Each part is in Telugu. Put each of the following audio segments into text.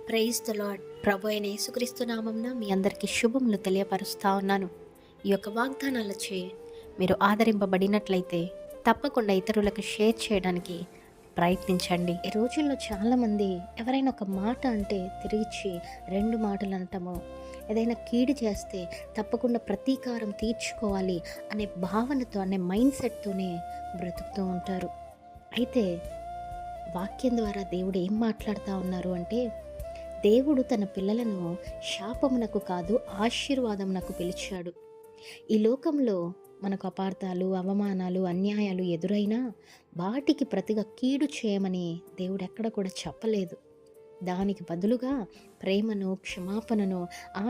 Praise the lord. ప్రభు అయిన యేసుక్రీస్తు నామమున మీ అందరికీ శుభములు తెలియపరుస్తా ఉన్నాను. ఈ యొక్క వాగ్దానాలచే మీరు ఆదరింపబడినట్లయితే తప్పకుండా ఇతరులకు షేర్ చేయడానికి ప్రయత్నించండి. ఈ రోజుల్లో చాలామంది ఎవరైనా ఒక మాట అంటే తిరిగిచ్చి రెండు మాటలు అంటాము. ఏదైనా కీడు చేస్తే తప్పకుండా ప్రతీకారం తీర్చుకోవాలి అనే భావనతో, అనే మైండ్ సెట్తోనే బ్రతుకుతూ ఉంటారు. అయితే వాక్యం ద్వారా దేవుడు ఏం మాట్లాడుతూ ఉన్నారు అంటే, దేవుడు తన పిల్లలను శాపమునకు కాదు ఆశీర్వాదమునకు పిలిచాడు. ఈ లోకంలో మనకు అపార్థాలు, అవమానాలు, అన్యాయాలు ఎదురైనా వాటికి ప్రతిగా కీడు చేయమని దేవుడు ఎక్కడ కూడా చెప్పలేదు. దానికి బదులుగా ప్రేమను, క్షమాపణను,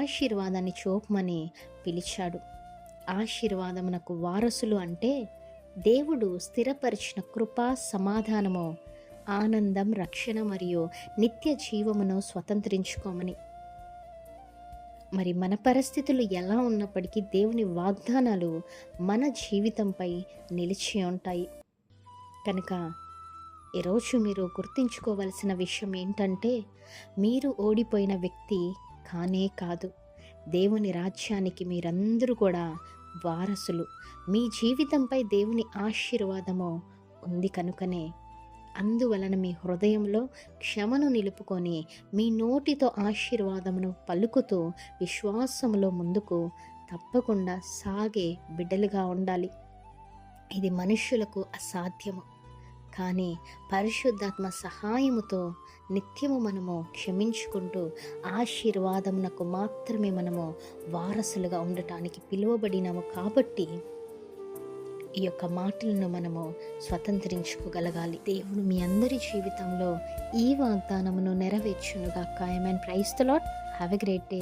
ఆశీర్వాదాన్ని చూపమని పిలిచాడు. ఆశీర్వాదమునకు వారసులు అంటే దేవుడు స్థిరపరిచిన కృప, సమాధానము, ఆనందం, రక్షణ మరియు నిత్య జీవమును స్వతంత్రించుకోమని. మరి మన పరిస్థితులు ఎలా ఉన్నప్పటికీ దేవుని వాగ్దానాలు మన జీవితంపై నిలిచి ఉంటాయి. కనుక ఈరోజు మీరు గుర్తుంచుకోవలసిన విషయం ఏంటంటే, మీరు ఓడిపోయిన వ్యక్తి కానే కాదు. దేవుని రాజ్యానికి మీరందరూ కూడా వారసులు. మీ జీవితంపై దేవుని ఆశీర్వాదము ఉంది కనుకనే, అందువలన మీ హృదయంలో క్షమను నిలుపుకొని మీ నోటితో ఆశీర్వాదమును పలుకుతూ విశ్వాసములో ముందుకు తప్పకుండా సాగే బిడ్డలుగా ఉండాలి. ఇది మనుష్యులకు అసాధ్యము, కానీ పరిశుద్ధాత్మ సహాయముతో నిత్యము మనము క్షమించుకుంటూ ఆశీర్వాదమునకు మాత్రమే మనము వారసులుగా ఉండటానికి పిలువబడినాము. కాబట్టి ఈ యొక్క మాటలను మనము స్వతంత్రించుకోగలగాలి. దేవుడు మీ అందరి జీవితంలో ఈ వాగ్దానమును నెరవేర్చునుగాక. Amen. Praise the lord. Have a great day.